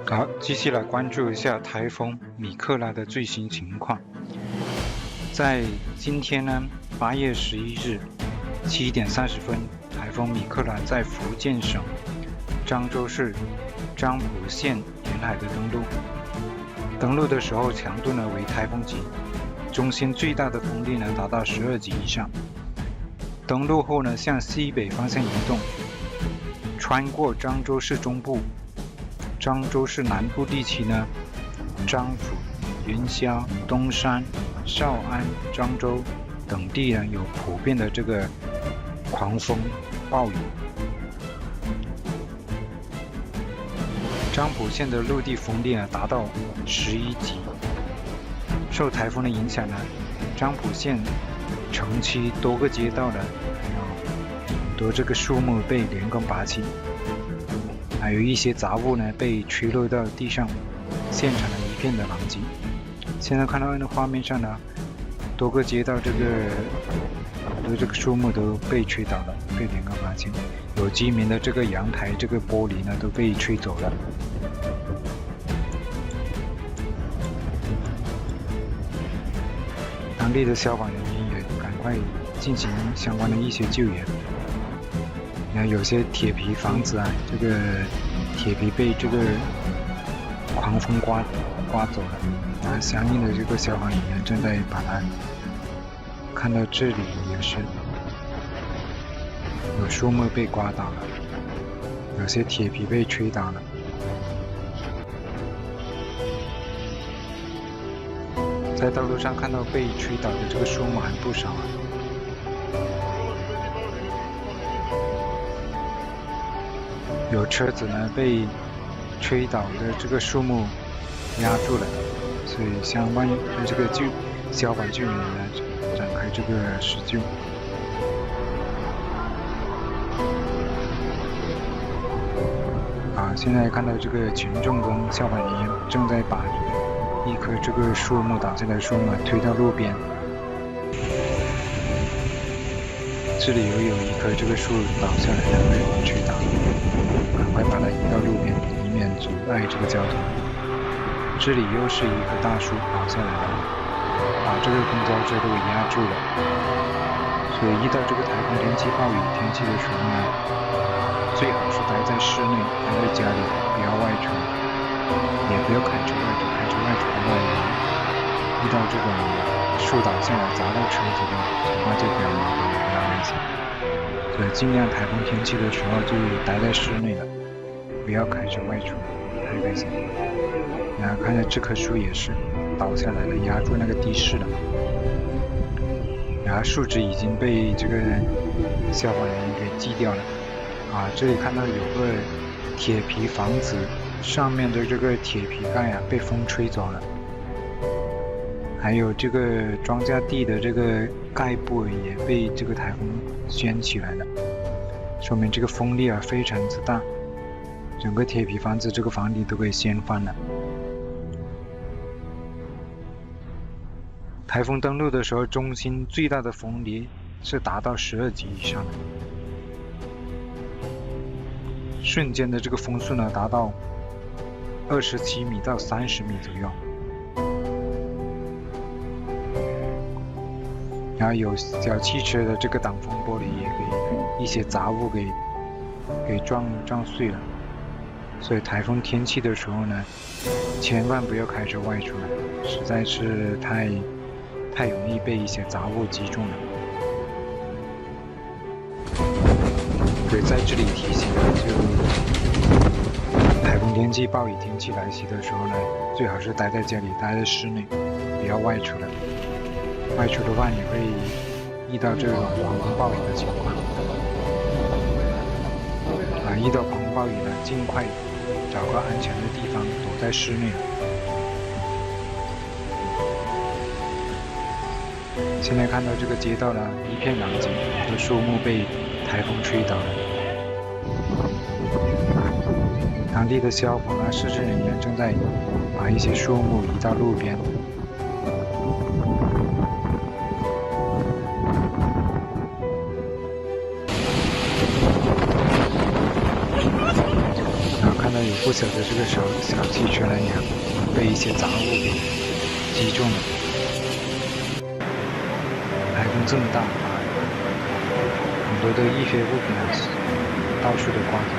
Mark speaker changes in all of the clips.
Speaker 1: 好，继续来关注一下台风米克拉的最新情况。在今天呢，8月11日7点30分，台风米克拉在福建省漳州市漳浦县沿海的登陆。登陆的时候强度呢为台风级，中心最大的风力呢达到12级以上。登陆后呢向西北方向移动，穿过漳州市中部。漳州市南部地区呢，漳浦、云霄、东山、绍安、漳州等地呢有普遍的这个狂风暴雨。漳浦县的陆地风力呢达到11级。受台风的影响呢，漳浦县城区多个街道呢，还有很多这个树木被连根拔起。还有一些杂物呢被吹落到地上，现场呢一片的狼藉。现在看到的画面上呢，多个街道很多这个树木都被吹倒了，被连根拔起。有居民的这个阳台这个玻璃呢都被吹走了。当地的消防人员也赶快进行相关的一些救援。有些铁皮房子啊，这个铁皮被这个狂风刮走了，相应的这个消防人员正在把它看到这里也是有树木被刮倒了，有些铁皮被吹倒了。在道路上看到被吹倒的这个树木还不少啊。有车子呢被吹倒的这个树木压住了，所以相关的这个消防救援呢展开这个施救。现在看到这个群众跟消防人员正在把一棵这个树木倒下来的树木推到路边。这里有一棵这个树倒下来了，被风吹倒，赶快把它移到路边，以免阻碍这个交通。这里又是一棵大树倒下来了，把这个公交车都给压住了。所以遇到这个台风天气、暴雨天气的时候呢，最好是待在室内，待在家里，不要外出，也不要开车外出。开车外出的话，遇到这种树倒下来砸到车子的情况就比较麻烦了，比较危险。所以尽量台风天气的时候就待在室内了，不要开车外出，太危险。然后看到这棵树也是倒下来了，压住那个地势了。然后树枝已经被这个消防人员给锯掉了。这里看到有个铁皮房子上面的这个铁皮盖啊被风吹走了，还有这个庄稼地的这个盖部也被这个台风掀起来了，说明这个风力非常之大，整个铁皮房子这个房顶都给掀翻了。台风登陆的时候，中心最大的风力是达到12级以上的，瞬间的这个风速呢达到27米到30米左右。然后有小汽车的这个挡风玻璃也给一些杂物给撞碎了。所以台风天气的时候呢，千万不要开车外出了，实在是太容易被一些杂物击中了。所以在这里提醒台风天气、暴雨天气来袭的时候呢，最好是待在家里，待在室内，不要外出了。外出的话，你会遇到这种狂风暴雨的情况。遇到狂风暴雨呢，尽快找个安全的地方躲在室内。现在看到这个街道呢，一片狼藉，很多树木被台风吹倒了。当地的消防市政人员正在把一些树木移到路边。看到有不小的这个小汽车呢，也被一些杂物给击中了。台风这么大，很多的一些物品到处的刮走，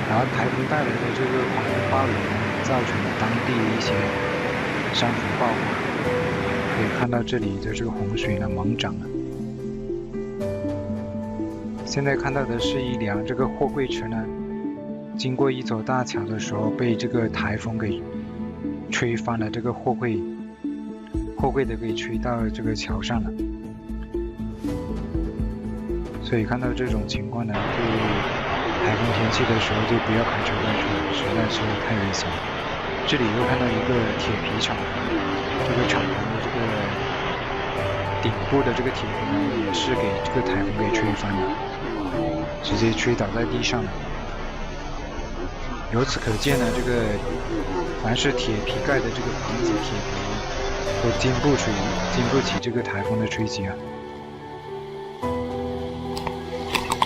Speaker 1: 然后台风带来的这个狂风暴雨呢，造成了当地的一些山洪爆发，可以看到这里的这个洪水呢猛涨了。现在看到的是一辆这个货柜车呢，经过一座大桥的时候，被这个台风给吹翻了，这个货柜的给吹到这个桥上了。所以看到这种情况呢，对台风天气的时候就不要开车外出，实在是太危险了。这里又看到一个铁皮厂房，这个厂房的这个顶部的这个铁皮呢，也是给这个台风给吹翻了，直接吹倒在地上了。由此可见呢，这个凡是铁皮盖的这个房子，铁皮都经不起这个台风的吹击啊。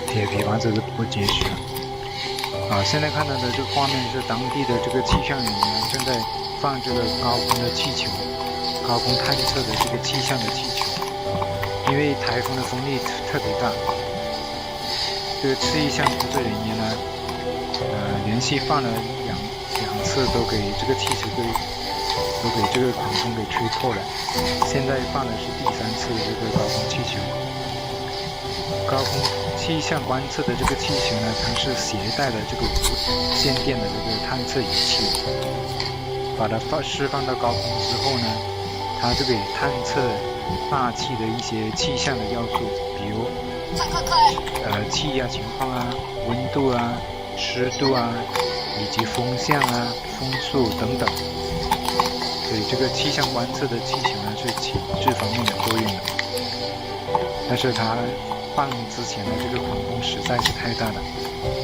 Speaker 1: 铁皮房子都不结实啊！现在看到的这个画面是当地的这个气象人员正在放这个高空的气球，高空探测的这个气象的气球。因为台风的风力特别大，这个气象工作人员呢，连续放了两次，都给这个气球都给这个狂风给吹破了。现在放的是第3次的这个高空气球。高空气象观测的这个气球呢，它是携带了这个无线电的这个探测仪器，把它释放到高空之后呢，它就给探测大气的一些气象的要素，比如气压情况啊、温度啊、湿度啊，以及风向啊、风速等等。所以这个气象观测的气球呢，是起这方面的作用的。但是它放之前的这个狂风实在是太大了，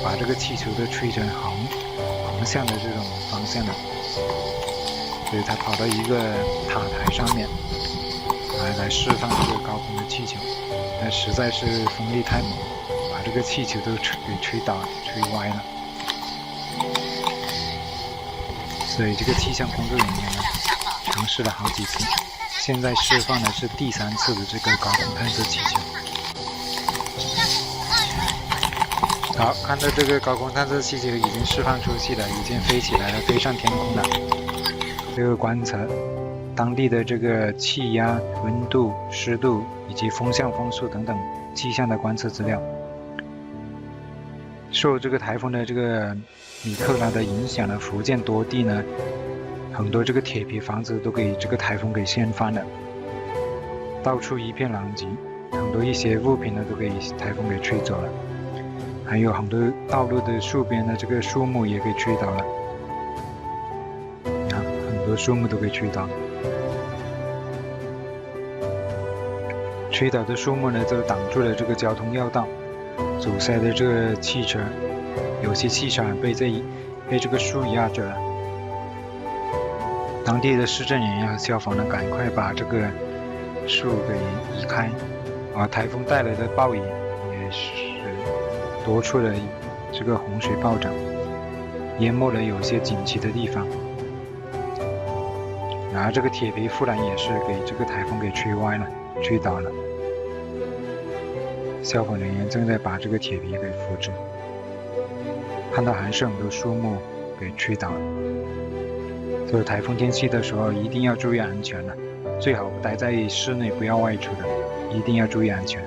Speaker 1: 把这个气球都吹成横向的这种方向了，所以它跑到一个塔台上面来释放这个高空的气球，但实在是风力太猛，把这个气球都给吹倒、吹歪了。所以这个气象工作人员呢，尝试了好几次，现在释放的是第3次的这个高空探测气球。好，看到这个高空探测气球已经释放出去了，已经飞起来了，飞上天空了。这个观测当地的这个气压、温度、湿度以及风向、风速等等气象的观测资料。受这个台风的这个米克拉的影响呢，福建多地呢，很多这个铁皮房子都给这个台风给掀翻了，到处一片狼藉，很多一些物品呢都给台风给吹走了。还有很多道路的树边的这个树木也给吹倒了，很多树木都给吹倒了。吹倒的树木呢，就挡住了这个交通要道，阻塞的这个汽车，有些汽车被这个树压着了。当地的市政人员和消防呢，赶快把这个树给移开。台风带来的暴雨也是多处的这个洪水暴涨，淹没了有些景区的地方。然后这个铁皮护栏也是给这个台风给吹歪了、吹倒了。消防人员正在把这个铁皮给扶直，看到还是很多树木给吹倒了。所以台风天气的时候一定要注意安全了，最好待在室内，不要外出的，一定要注意安全。